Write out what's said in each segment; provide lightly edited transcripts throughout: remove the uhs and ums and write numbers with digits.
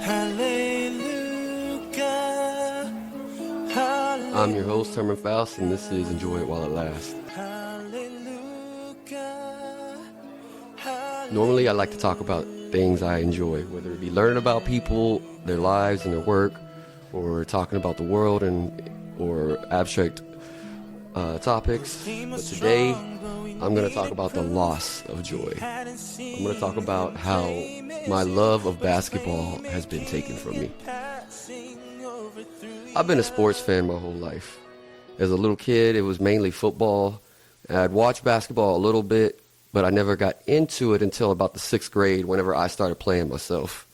I'm your host, Herman Faust, and this is Enjoy It While It Lasts. Normally, I like to talk about things I enjoy, whether it be learning about people, their lives, and their work, or talking about the world or abstract topics. But today, I'm going to talk about the loss of joy. I'm going to talk about how my love of basketball has been taken from me. I've been a sports fan my whole life. As a little kid, it was mainly football. I'd watch basketball a little bit, but I never got into it until about the 6th grade whenever I started playing myself.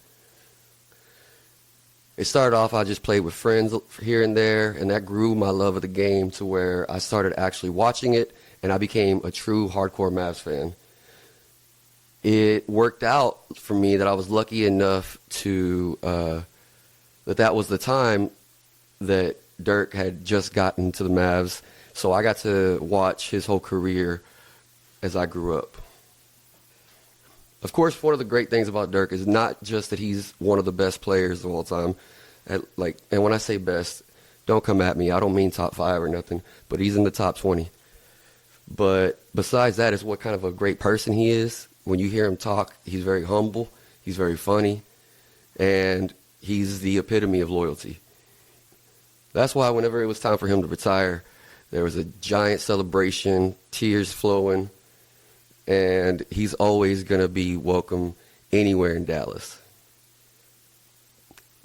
It started off, I just played with friends here and there, and that grew my love of the game to where I started actually watching it, and I became a true hardcore Mavs fan. It worked out for me that I was lucky enough to, that was the time that Dirk had just gotten to the Mavs, so I got to watch his whole career as I grew up. Of course, one of the great things about Dirk is not just that he's one of the best players of all time. And when I say best, don't come at me. I don't mean top 5 or nothing, but he's in the top 20. But besides that, is what kind of a great person he is. When you hear him talk, he's very humble, he's very funny, and he's the epitome of loyalty. That's why whenever it was time for him to retire, there was a giant celebration, tears flowing, and he's always going to be welcome anywhere in Dallas.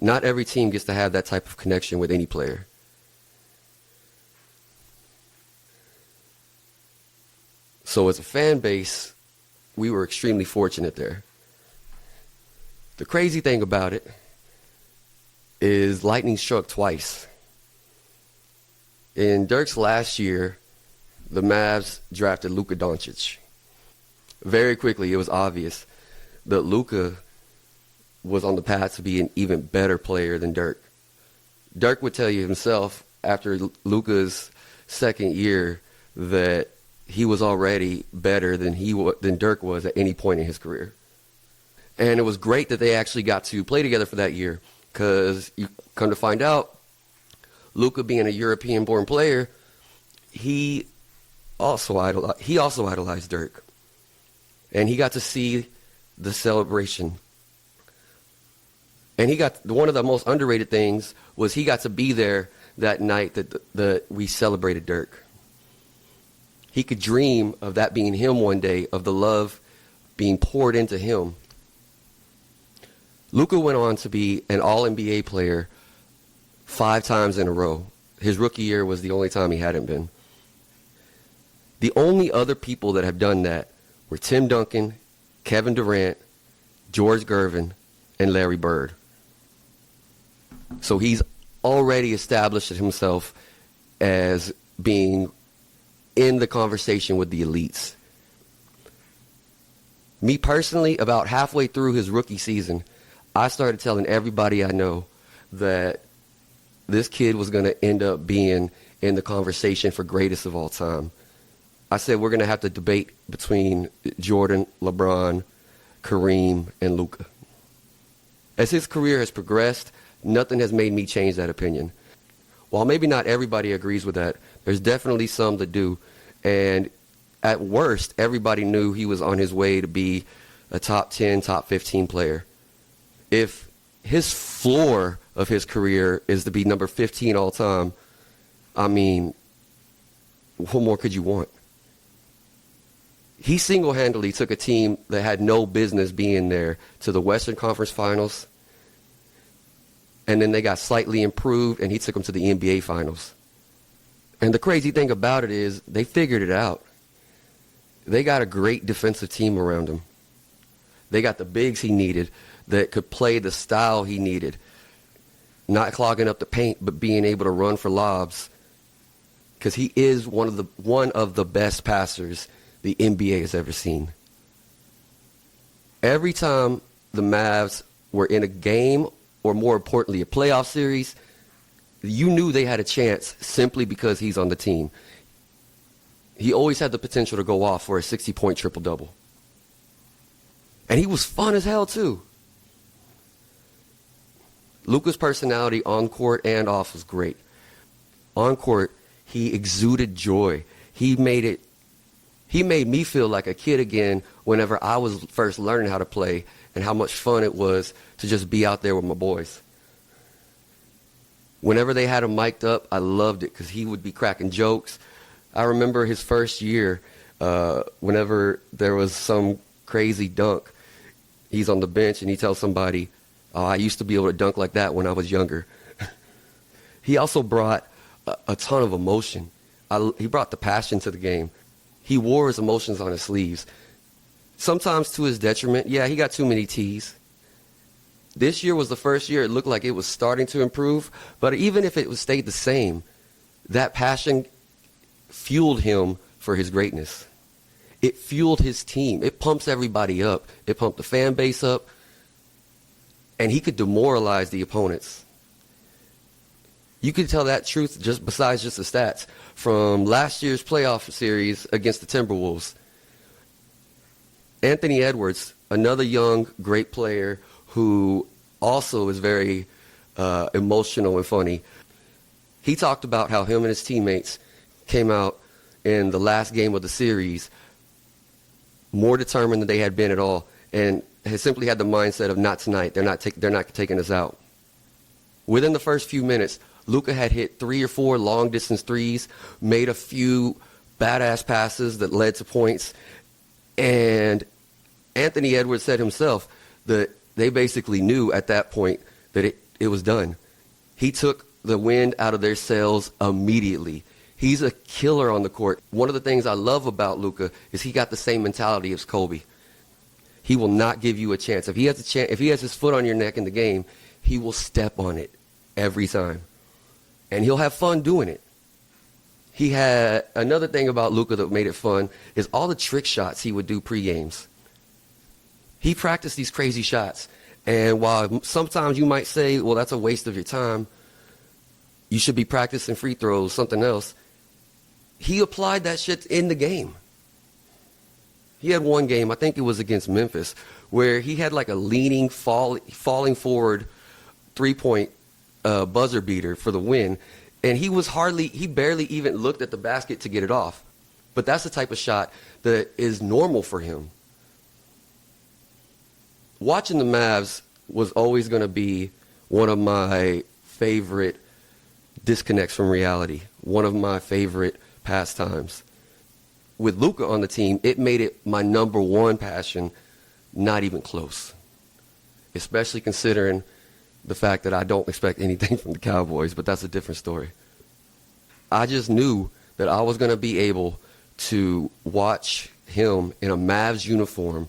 Not every team gets to have that type of connection with any player. So as a fan base, we were extremely fortunate there. The crazy thing about it is lightning struck twice. In Dirk's last year, the Mavs drafted Luka Doncic. Very quickly, it was obvious that Luka was on the path to be an even better player than Dirk. Dirk would tell you himself after Luka's second year that he was already better than Dirk was at any point in his career. And it was great that they actually got to play together for that year, because you come to find out, Luka being a European-born player, he also idolized Dirk. And he got to see the celebration. And one of the most underrated things was he got to be there that night that we celebrated Dirk. He could dream of that being him one day, of the love being poured into him. Luka went on to be an All-NBA player 5 times in a row. His rookie year was the only time he hadn't been. The only other people that have done that were Tim Duncan, Kevin Durant, George Gervin, and Larry Bird. So he's already established himself as being in the conversation with the elites. Me personally, about halfway through his rookie season, I started telling everybody I know that this kid was going to end up being in the conversation for greatest of all time. I said we're going to have to debate between Jordan, LeBron, Kareem, and Luka. As his career has progressed, nothing has made me change that opinion. While maybe not everybody agrees with that, there's definitely some that do. And at worst, everybody knew he was on his way to be a top 10, top 15 player. If his floor of his career is to be number 15 all time, I mean, what more could you want? He single-handedly took a team that had no business being there to the Western Conference Finals, and then they got slightly improved, and he took them to the NBA Finals. And the crazy thing about it is they figured it out. They got a great defensive team around him. They got the bigs he needed that could play the style he needed, not clogging up the paint, but being able to run for lobs, because he is one of the best passers the NBA has ever seen. Every time the Mavs were in a game, or more importantly, a playoff series, you knew they had a chance simply because he's on the team. He always had the potential to go off for a 60-point triple-double. And he was fun as hell, too. Luka's personality on court and off was great. On court, he exuded joy. He made me feel like a kid again whenever I was first learning how to play, and how much fun it was to just be out there with my boys. Whenever they had him mic'd up, I loved it because he would be cracking jokes. I remember his first year, whenever there was some crazy dunk, he's on the bench and he tells somebody, "Oh, I used to be able to dunk like that when I was younger." He also brought a ton of emotion. He brought the passion to the game. He wore his emotions on his sleeves. Sometimes to his detriment. Yeah, he got too many T's. This year was the first year it looked like it was starting to improve, but even if it stayed the same, that passion fueled him for his greatness. It fueled his team. It pumps everybody up. It pumped the fan base up, and he could demoralize the opponents. You could tell that truth just besides just the stats from last year's playoff series against the Timberwolves. Anthony Edwards, another young, great player who also is very emotional and funny. He talked about how him and his teammates came out in the last game of the series more determined than they had been at all, and had simply had the mindset of not tonight. They're not taking us out. Within the first few minutes, Luka had hit 3 or 4 long-distance threes, made a few badass passes that led to points, and Anthony Edwards said himself that they basically knew at that point that it was done. He took the wind out of their sails immediately. He's a killer on the court. One of the things I love about Luka is he got the same mentality as Kobe. He will not give you a chance. If he has his foot on your neck in the game, he will step on it every time. And he'll have fun doing it. He had another thing about Luka that made it fun is all the trick shots he would do pre-games. He practiced these crazy shots. And while sometimes you might say, well, that's a waste of your time, you should be practicing free throws, something else, he applied that shit in the game. He had one game, I think it was against Memphis, where he had like a leaning, falling forward three-point buzzer beater for the win, and he barely even looked at the basket to get it off. But that's the type of shot that is normal for him. Watching the Mavs was always going to be one of my favorite disconnects from reality, one of my favorite pastimes. With Luka on the team, it made it my number one passion, not even close, especially considering the fact that I don't expect anything from the Cowboys, but that's a different story. I just knew that I was going to be able to watch him in a Mavs uniform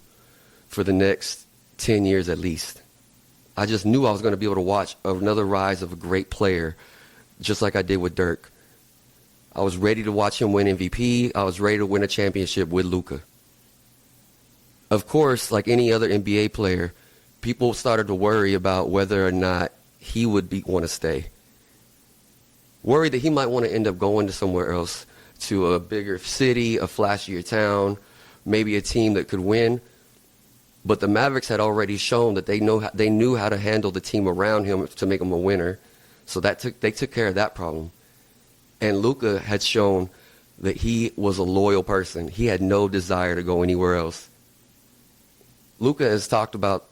for the next 10 years at least. I just knew I was going to be able to watch another rise of a great player, just like I did with Dirk. I was ready to watch him win MVP. I was ready to win a championship with Luka. Of course, like any other NBA player, people started to worry about whether or not he would want to stay. Worried that he might want to end up going to somewhere else, to a bigger city, a flashier town, maybe a team that could win. But the Mavericks had already shown that they knew how to handle the team around him to make him a winner. So they took care of that problem. And Luka had shown that he was a loyal person. He had no desire to go anywhere else. Luka has talked about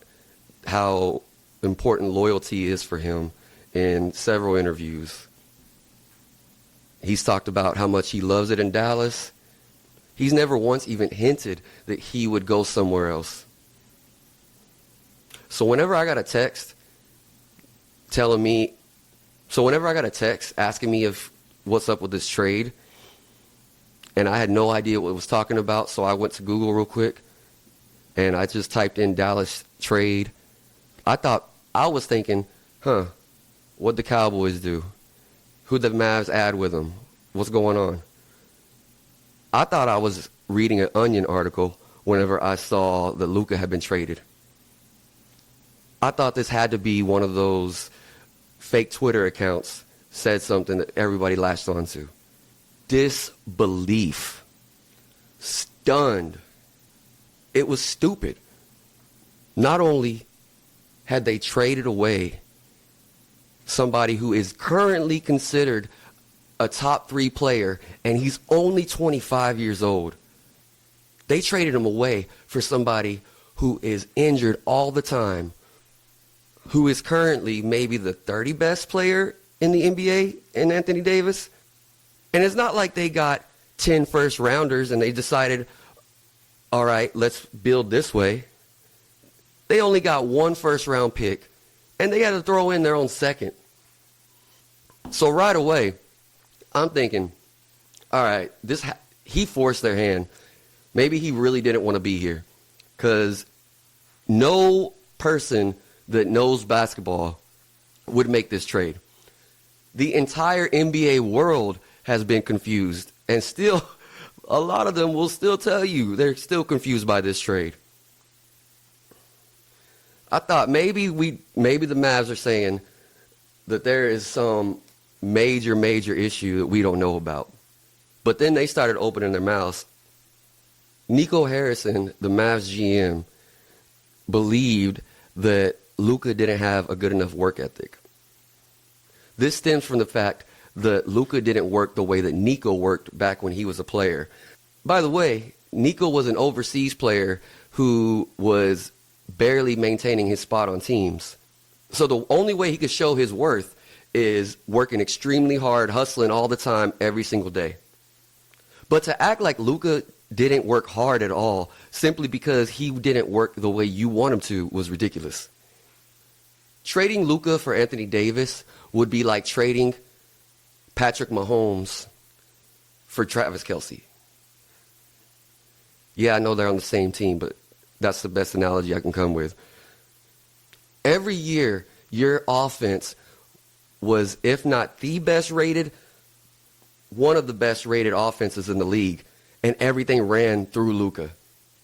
how important loyalty is for him in several interviews. He's talked about how much he loves it in Dallas. He's never once even hinted that he would go somewhere else. So whenever I got a text asking me if what's up with this trade, and I had no idea what it was talking about, so I went to Google real quick, and I just typed in Dallas trade. I was thinking, what'd the Cowboys do? Who'd the Mavs add with them? What's going on? I thought I was reading an Onion article whenever I saw that Luka had been traded. I thought this had to be one of those fake Twitter accounts said something that everybody latched onto. Disbelief. Stunned. It was stupid. Not only had they traded away somebody who is currently considered a top 3 player, and he's only 25 years old. They traded him away for somebody who is injured all the time, who is currently maybe the 30 best player in the NBA in Anthony Davis. And it's not like they got 10 first rounders and they decided, all right, let's build this way. They only got 1 first round pick, and they had to throw in their own second. So right away, I'm thinking, all right, he forced their hand. Maybe he really didn't want to be here, because no person that knows basketball would make this trade. The entire NBA world has been confused, and still, a lot of them will still tell you they're still confused by this trade. I thought maybe the Mavs are saying that there is some major issue that we don't know about. But then they started opening their mouths. Nico Harrison, the Mavs GM, believed that Luka didn't have a good enough work ethic. This stems from the fact that Luka didn't work the way that Nico worked back when he was a player. By the way, Nico was an overseas player who was barely maintaining his spot on teams. So the only way he could show his worth is working extremely hard, hustling all the time, every single day. But to act like Luka didn't work hard at all simply because he didn't work the way you want him to was ridiculous. Trading Luka for Anthony Davis would be like trading Patrick Mahomes for Travis Kelce. Yeah, I know they're on the same team, but that's the best analogy I can come with. Every year, your offense was, if not the best rated, one of the best rated offenses in the league, and everything ran through Luka.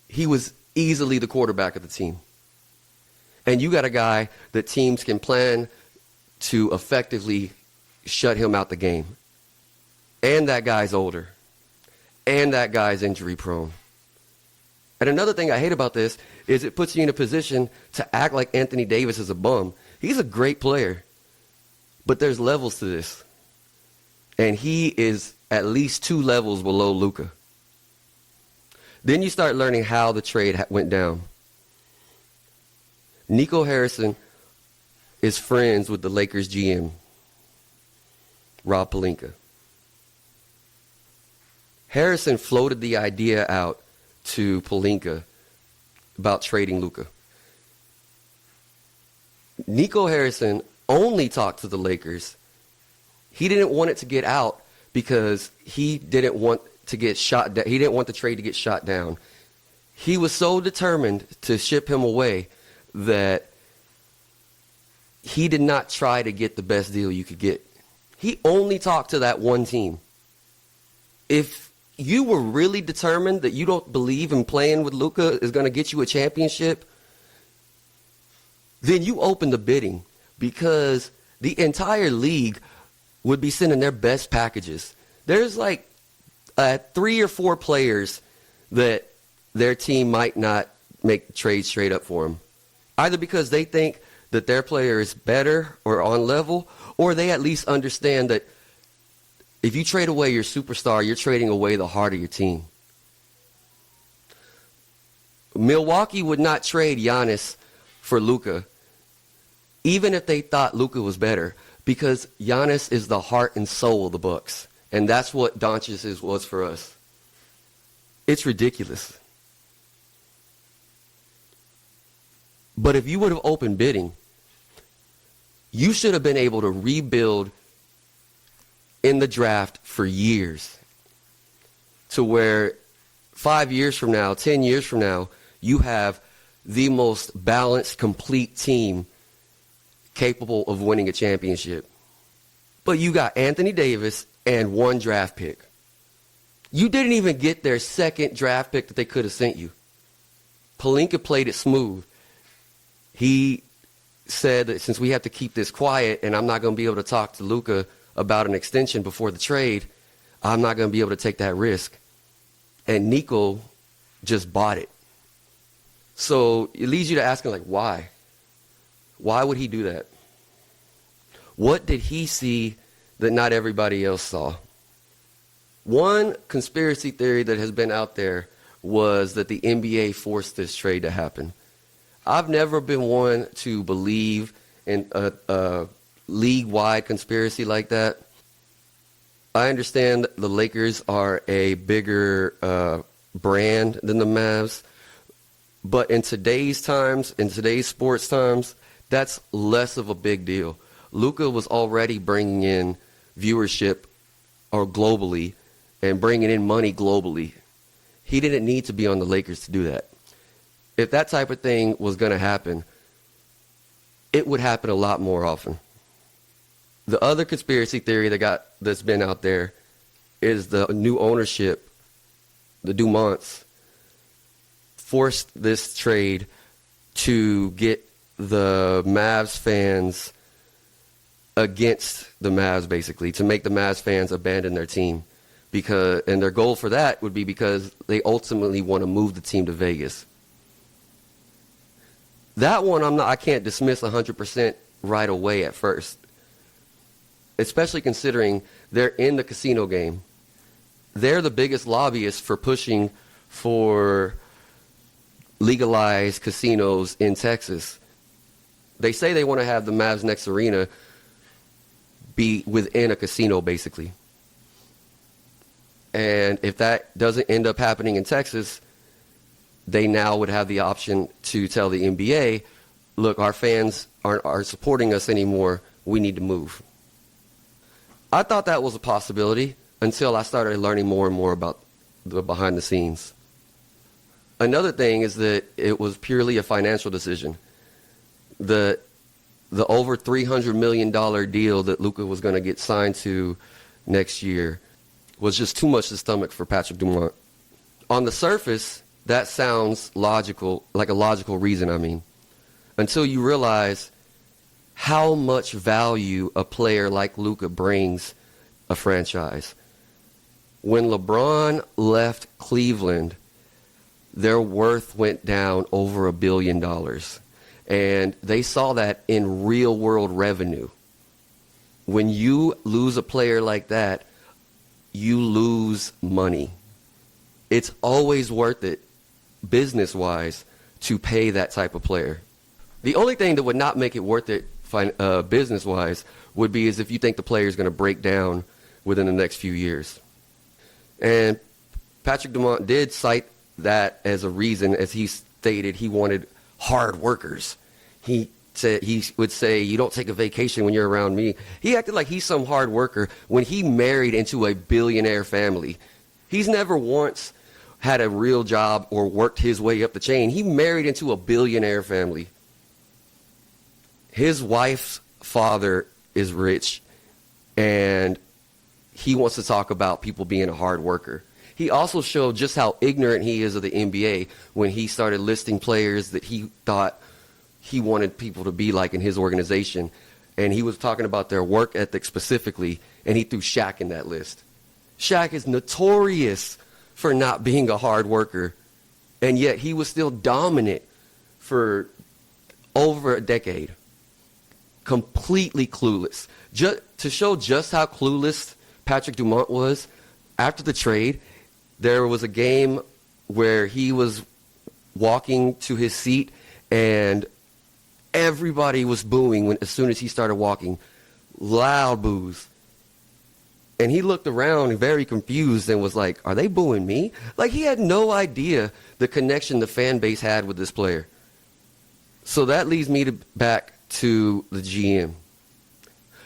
He was easily the quarterback of the team. And you got a guy that teams can plan to effectively shut him out the game. And that guy's older. And that guy's injury prone. And another thing I hate about this is it puts you in a position to act like Anthony Davis is a bum. He's a great player. But there's levels to this. And he is at least 2 levels below Luka. Then you start learning how the trade went down. Nico Harrison is friends with the Lakers GM, Rob Pelinka. Harrison floated the idea out to Pelinka about trading Luka. Nico Harrison only talked to the Lakers. He didn't want it to get out because he didn't want to get shot down. He didn't want the trade to get shot down. He was so determined to ship him away that he did not try to get the best deal you could get. He only talked to that one team. If you were really determined that you don't believe in playing with Luka is going to get you a championship, then you open the bidding, because the entire league would be sending their best packages. There's like 3 or 4 players that their team might not make the trade straight up for them, either because they think that their player is better or on level, or they at least understand that if you trade away your superstar, you're trading away the heart of your team. Milwaukee would not trade Giannis for Luka, even if they thought Luka was better, because Giannis is the heart and soul of the Bucks, and that's what Doncic was for us. It's ridiculous. But if you would have opened bidding, you should have been able to rebuild in the draft for years, to where 5 years from now, 10 years from now, you have the most balanced, complete team capable of winning a championship. But you got Anthony Davis and 1 draft pick. You didn't even get their 2nd draft pick that they could have sent you. Pelinka played it smooth. He said that since we have to keep this quiet and I'm not going to be able to talk to Luka about an extension before the trade, I'm not going to be able to take that risk. And Nico just bought it. So it leads you to asking, like, why? Why would he do that? What did he see that not everybody else saw? One conspiracy theory that has been out there was that the NBA forced this trade to happen. I've never been one to believe in a league-wide conspiracy like that. I understand the Lakers are a bigger brand than the Mavs, but in today's times, in today's sports times, that's less of a big deal. Luka was already bringing in viewership or globally and bringing in money globally. He didn't need to be on the Lakers to do that. If that type of thing was going to happen, it would happen a lot more often. The other conspiracy theory that's been out there is the new ownership, the Dumonts, forced this trade to get the Mavs fans against the Mavs, basically, to make the Mavs fans abandon their team. And their goal for that would be because they ultimately want to move the team to Vegas. That one I can't dismiss 100% right away at first, especially considering they're in the casino game. They're the biggest lobbyists for pushing for legalized casinos in Texas. They say they want to have the Mavs next arena be within a casino, basically. And if that doesn't end up happening in Texas, they now would have the option to tell the NBA, look, our fans aren't supporting us anymore. We need to move. I thought that was a possibility until I started learning more and more about the behind the scenes. Another thing is that it was purely a financial decision. The over $300 million deal that Luka was going to get signed to next year was just too much to stomach for Patrick Dumont. On the surface, that sounds logical, like a logical reason, until you realize how much value a player like Luka brings a franchise. When LeBron left Cleveland, their worth went down over $1 billion. And they saw that in real world revenue. When you lose a player like that, you lose money. It's always worth it, business-wise, to pay that type of player. The only thing that would not make it worth it business-wise would be is if you think the player is going to break down within the next few years. And Patrick Dumont did cite that as a reason, as he stated he wanted hard workers. He would say, you don't take a vacation when you're around me. He acted like he's some hard worker when he married into a billionaire family. He's never once had a real job or worked his way up the chain. He married into a billionaire family. His wife's father is rich, and he wants to talk about people being a hard worker. He also showed just how ignorant he is of the NBA when he started listing players that he thought he wanted people to be like in his organization. And he was talking about their work ethic specifically, and he threw Shaq in that list. Shaq is notorious for not being a hard worker, and yet he was still dominant for over a decade. Completely clueless. To show just how clueless Patrick Dumont was, after the trade, there was a game where he was walking to his seat and everybody was booing as soon as he started walking. Loud boos. And he looked around very confused and was like, are they booing me? Like, he had no idea the connection the fan base had with this player. So that leads me back to the GM.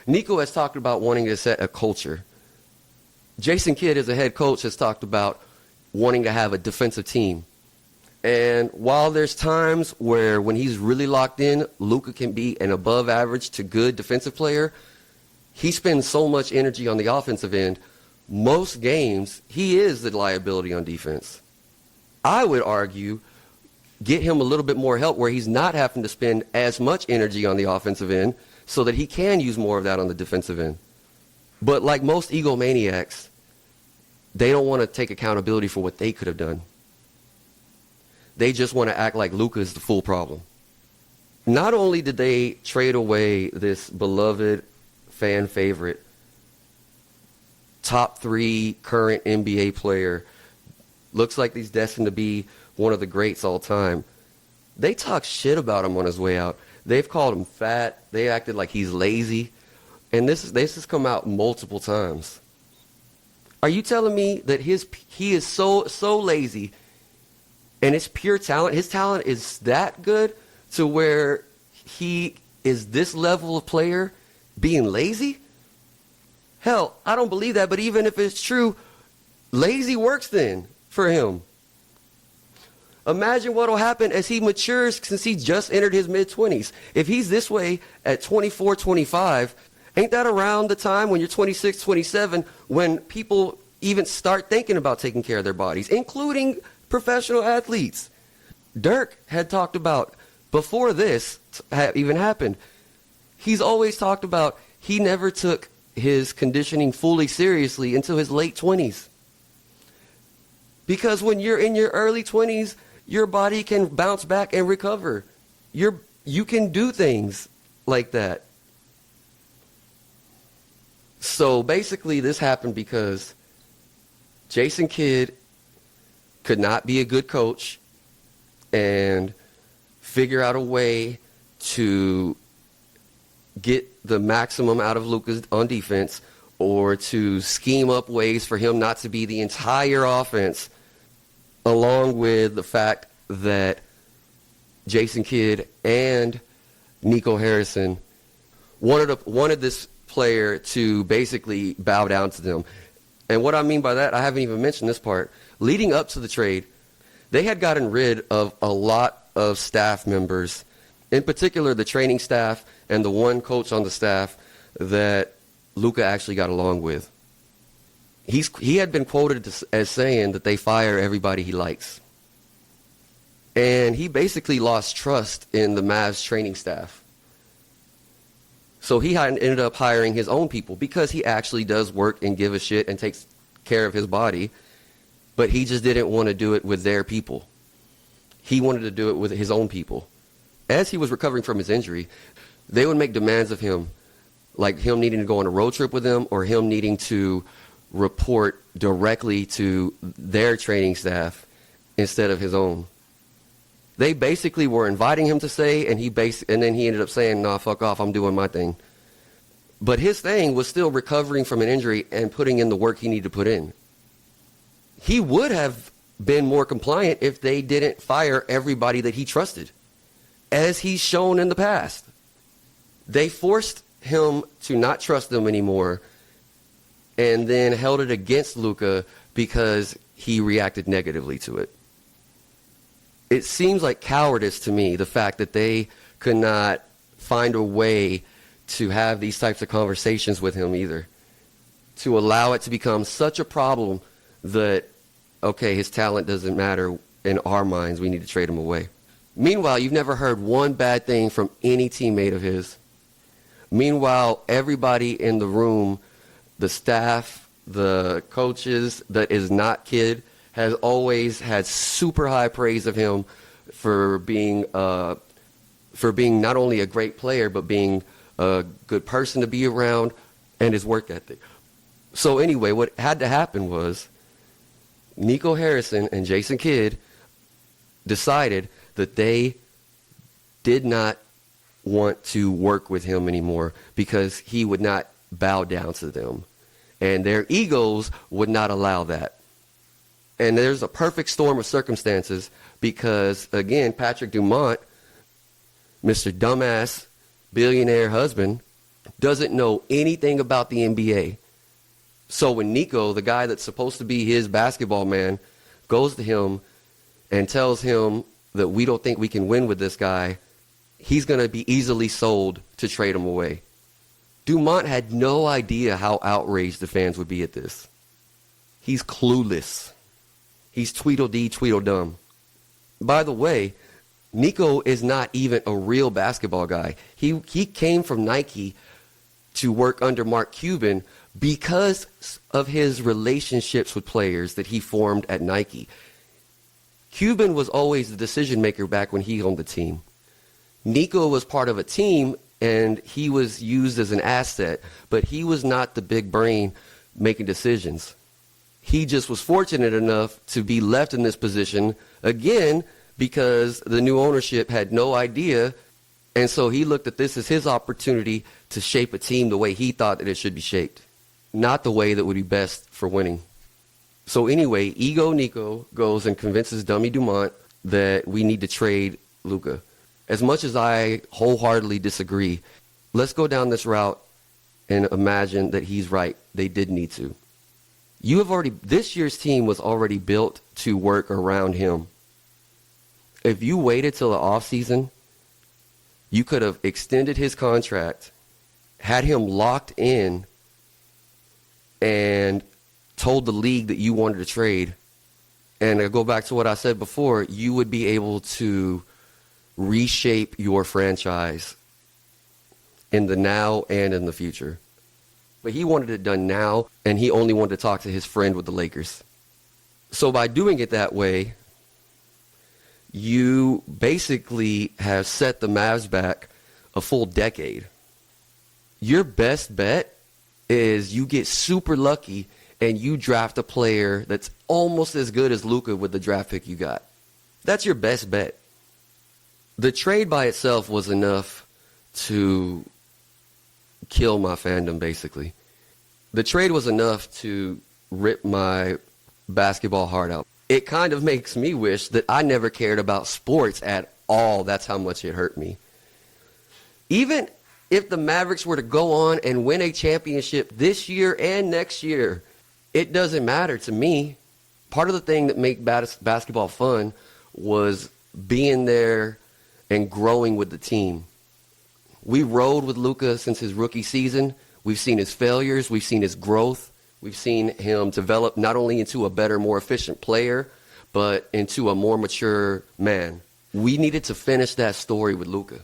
Nico has talked about wanting to set a culture. Jason Kidd, as a head coach, has talked about wanting to have a defensive team. And while there's times where when he's really locked in, Luka can be an above average to good defensive player, he spends so much energy on the offensive end. Most games, he is the liability on defense. I would argue, get him a little bit more help where he's not having to spend as much energy on the offensive end so that he can use more of that on the defensive end. But like most egomaniacs, they don't want to take accountability for what they could have done. They just want to act like Luka is the full problem. Not only did they trade away this beloved fan favorite, top 3 current NBA player, looks like he's destined to be one of the greats all time. They talk shit about him on his way out. They've called him fat. They acted like he's lazy. And this has come out multiple times. Are you telling me that he is so lazy and it's pure talent? His talent is that good to where he is this level of player being lazy? Hell, I don't believe that, but even if it's true, lazy works then for him. Imagine what will happen as he matures since he just entered his mid-20s. If he's this way at 24, 25, ain't that around the time when you're 26, 27, when people even start thinking about taking care of their bodies, including professional athletes? Dirk had talked about, before this even happened, he's always talked about he never took his conditioning fully seriously until his late 20s. Because when you're in your early 20s, your body can bounce back and recover. You can do things like that. So basically this happened because Jason Kidd could not be a good coach and figure out a way to get the maximum out of Luka on defense, or to scheme up ways for him not to be the entire offense, along with the fact that Jason Kidd and Nico Harrison wanted this player to basically bow down to them. And what I mean by that, I haven't even mentioned this part. Leading up to the trade, they had gotten rid of a lot of staff members, in particular the training staff and the one coach on the staff that Luka actually got along with. He had been quoted as saying that they fire everybody he likes. And he basically lost trust in the Mavs training staff. So he ended up hiring his own people because he actually does work and give a shit and takes care of his body. But he just didn't want to do it with their people. He wanted to do it with his own people. As he was recovering from his injury, they would make demands of him, like him needing to go on a road trip with them, or him needing to report directly to their training staff instead of his own. They basically were inviting him to stay, and then he ended up saying, "Nah, fuck off, I'm doing my thing." But his thing was still recovering from an injury and putting in the work he needed to put in. He would have been more compliant if they didn't fire everybody that he trusted, as he's shown in the past. They forced him to not trust them anymore, and then held it against Luka because he reacted negatively to it. It seems like cowardice to me, the fact that they could not find a way to have these types of conversations with him either, to allow it to become such a problem that, okay, his talent doesn't matter in our minds, we need to trade him away. Meanwhile, you've never heard one bad thing from any teammate of his. Meanwhile, everybody in the room, the staff, the coaches that is not Kidd, has always had super high praise of him for being not only a great player, but being a good person to be around, and his work ethic. So anyway, what had to happen was Nico Harrison and Jason Kidd decided that they did not want to work with him anymore because he would not bow down to them. And their egos would not allow that. And there's a perfect storm of circumstances because, again, Patrick Dumont, Mr. Dumbass, billionaire husband, doesn't know anything about the NBA. So when Nico, the guy that's supposed to be his basketball man, goes to him and tells him that we don't think we can win with this guy, he's going to be easily sold to trade him away. Dumont had no idea how outraged the fans would be at this. He's clueless. He's Tweedledee, Tweedledum. By the way, Nico is not even a real basketball guy. He came from Nike to work under Mark Cuban because of his relationships with players that he formed at Nike. Cuban was always the decision maker back when he owned the team. Nico was part of a team and he was used as an asset, but he was not the big brain making decisions. He just was fortunate enough to be left in this position again because the new ownership had no idea, and so he looked at this as his opportunity to shape a team the way he thought that it should be shaped, not the way that would be best for winning. So anyway, Ego Nico goes and convinces Dummy Dumont that we need to trade Luka. As much as I wholeheartedly disagree, let's go down this route and imagine that he's right. They did need to. This year's team was already built to work around him. If you waited till the offseason, you could have extended his contract, had him locked in, and told the league that you wanted to trade. And I go back to what I said before, you would be able to reshape your franchise in the now and in the future. But he wanted it done now, and he only wanted to talk to his friend with the Lakers. So by doing it that way, you basically have set the Mavs back a full decade. Your best bet is you get super lucky and you draft a player that's almost as good as Luka with the draft pick you got. That's your best bet. The trade by itself was enough to kill my fandom, basically. The trade was enough to rip my basketball heart out. It kind of makes me wish that I never cared about sports at all. That's how much it hurt me. Even if the Mavericks were to go on and win a championship this year and next year, it doesn't matter to me. Part of the thing that made basketball fun was being there and growing with the team. We rode with Luka since his rookie season. We've seen his failures. We've seen his growth. We've seen him develop not only into a better, more efficient player, but into a more mature man. We needed to finish that story with Luka.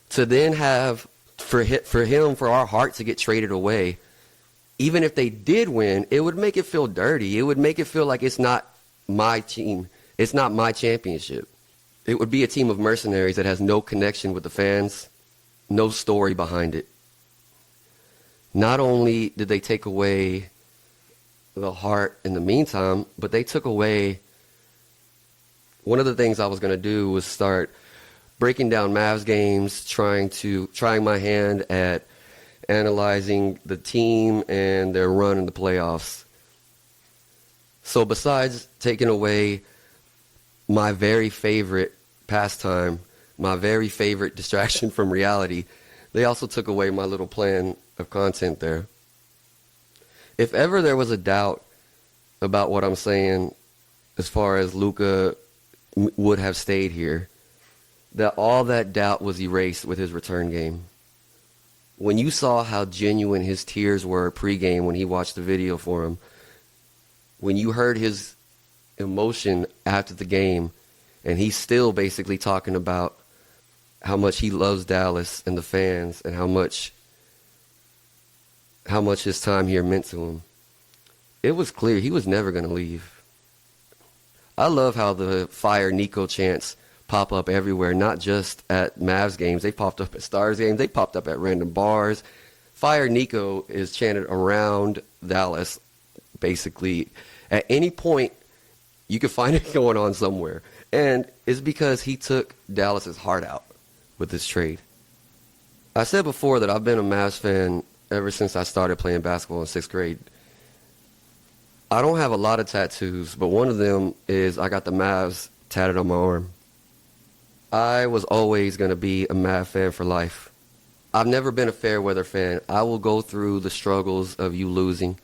To then have, for our heart to get traded away, even if they did win, it would make it feel dirty. It would make it feel like it's not my team. It's not my championship. It would be a team of mercenaries that has no connection with the fans, no story behind it. Not only did they take away the heart in the meantime, but they took away one of the things I was going to do was start breaking down Mavs games, trying my hand at analyzing the team and their run in the playoffs. So besides taking away my very favorite pastime, my very favorite distraction from reality, they also took away my little plan of content there. If ever there was a doubt about what I'm saying as far as Luka would have stayed here, that all that doubt was erased with his return game. When you saw how genuine his tears were pregame when he watched the video for him, when you heard his emotion after the game, and he's still basically talking about how much he loves Dallas and the fans and how much his time here meant to him, it was clear he was never going to leave. I love how the Fire Nico chants pop up everywhere, not just at Mavs games. They popped up at Stars games. They popped up at random bars. Fire Nico is chanted around Dallas, basically. At any point, you can find it going on somewhere. And it's because he took Dallas's heart out with this trade. I said before that I've been a Mavs fan ever since I started playing basketball in 6th grade. I don't have a lot of tattoos, but one of them is I got the Mavs tatted on my arm. I was always going to be a Mav fan for life. I've never been a fair weather fan. I will go through the struggles of you losing.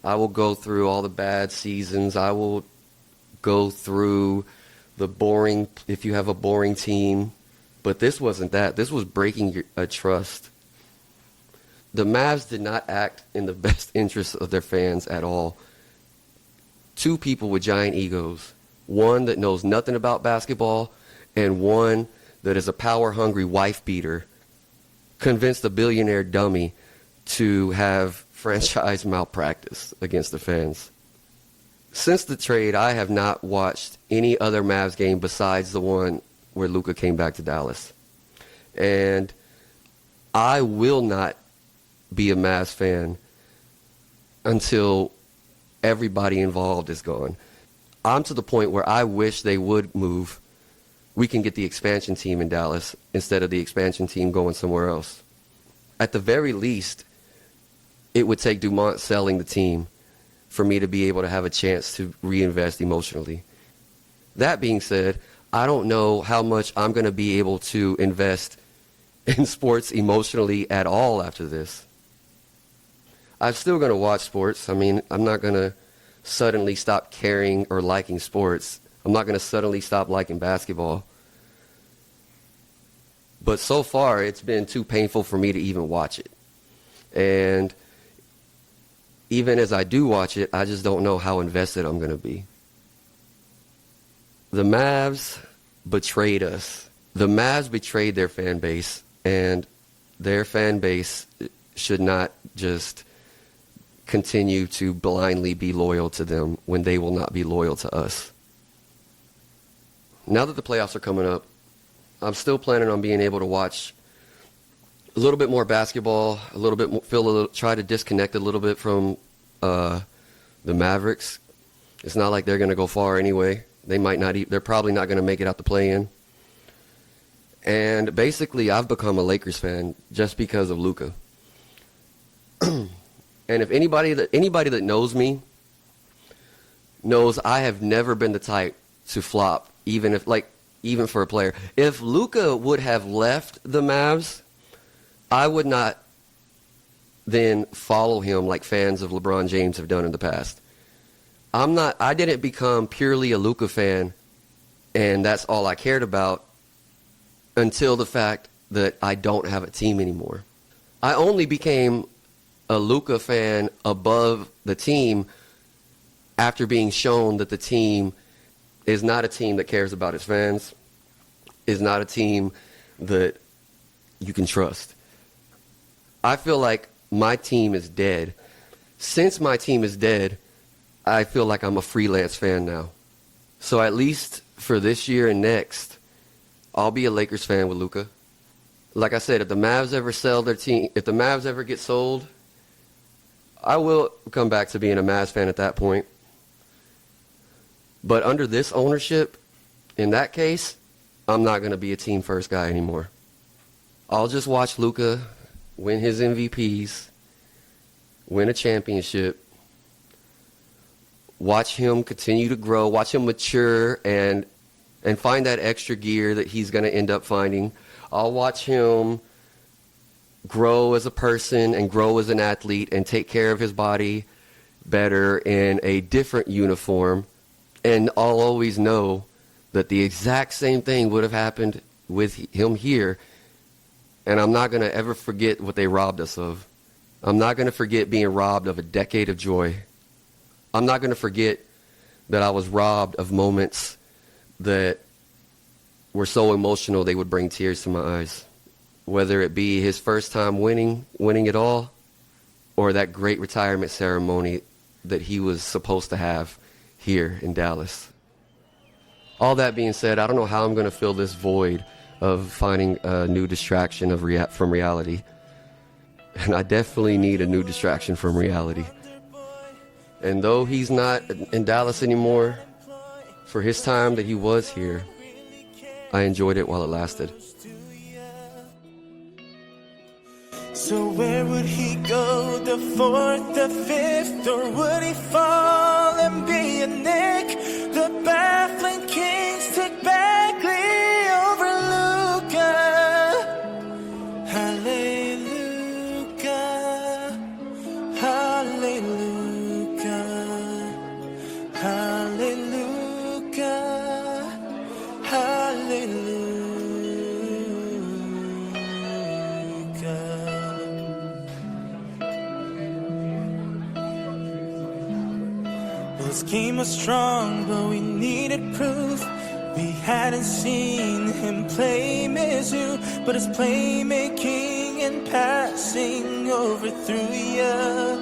I will go through all the bad seasons. I will go through the boring, if you have a boring team. But this wasn't that. This was breaking a trust. The Mavs did not act in the best interest of their fans at all. Two people with giant egos. One that knows nothing about basketball, and one that is a power-hungry wife-beater, convinced a billionaire dummy to have franchise malpractice against the fans. Since the trade, I have not watched any other Mavs game besides the one where Luka came back to Dallas. And I will not be a Mavs fan until everybody involved is gone. I'm to the point where I wish they would move. We can get the expansion team in Dallas instead of the expansion team going somewhere else. At the very least, it would take Dumont selling the team for me to be able to have a chance to reinvest emotionally. That being said, I don't know how much I'm going to be able to invest in sports emotionally at all after this. I'm still going to watch sports. I mean, I'm not going to suddenly stop caring or liking sports. I'm not going to suddenly stop liking basketball. But so far, it's been too painful for me to even watch it. And even as I do watch it, I just don't know how invested I'm going to be. The Mavs betrayed us. The Mavs betrayed their fan base, and their fan base should not just continue to blindly be loyal to them when they will not be loyal to us. Now that the playoffs are coming up, I'm still planning on being able to watch a little bit more basketball, a little bit more, try to disconnect a little bit from the Mavericks. It's not like they're going to go far anyway. They might not. They're probably not going to make it out the play-in. And basically, I've become a Lakers fan just because of Luka. And if anybody that knows me knows I have never been the type to flop, even for a player. If Luka would have left the Mavs, I would not then follow him like fans of LeBron James have done in the past. I didn't become purely a Luka fan, and that's all I cared about until the fact that I don't have a team anymore. I only became a Luka fan above the team after being shown that the team is not a team that cares about its fans, is not a team that you can trust. I feel like my team is dead. Since my team is dead, I feel like I'm a freelance fan now. So at least for this year and next, I'll be a Lakers fan with Luka. Like I said, if the Mavs ever sell their team, if the Mavs ever get sold, I will come back to being a Mavs fan at that point. But under this ownership, in that case, I'm not going to be a team first guy anymore. I'll just watch Luka win his MVPs, win a championship, watch him continue to grow, watch him mature and find that extra gear that he's going to end up finding. I'll watch him grow as a person and grow as an athlete and take care of his body better in a different uniform. And I'll always know that the exact same thing would have happened with him here. And I'm not going to ever forget what they robbed us of. I'm not going to forget being robbed of a decade of joy. I'm not going to forget that I was robbed of moments that were so emotional they would bring tears to my eyes. Whether it be his first time winning it all, or that great retirement ceremony that he was supposed to have here in Dallas. All that being said, I don't know how I'm going to fill this void of finding a new distraction from reality. And I definitely need a new distraction from reality. And though he's not in Dallas anymore, for his time that he was here, I enjoyed it while it lasted. So where would he go, the fourth, the fifth, or would he fall and be a Nick? The baffling Kings took Bagley over Luka. Hallelujah, hallelujah, hallelujah, hallelujah. His game was strong, but we needed proof. We hadn't seen him play Mizzou, but his playmaking and passing overthrew ya.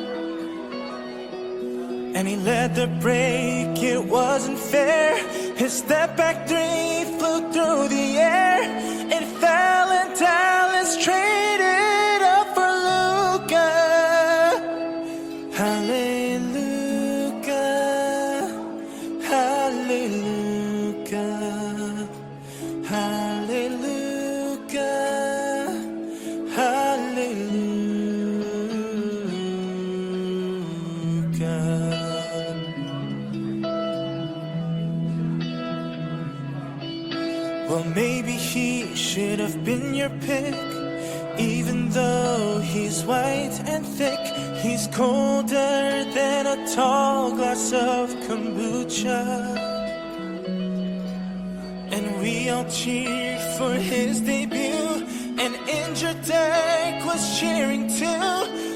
And he led the break, it wasn't fair. His step back three flew through the air. It fell and Dallas traded he should have been your pick. Even though he's white and thick, he's colder than a tall glass of kombucha. And we all cheered for his debut, and Injured Deck was cheering too.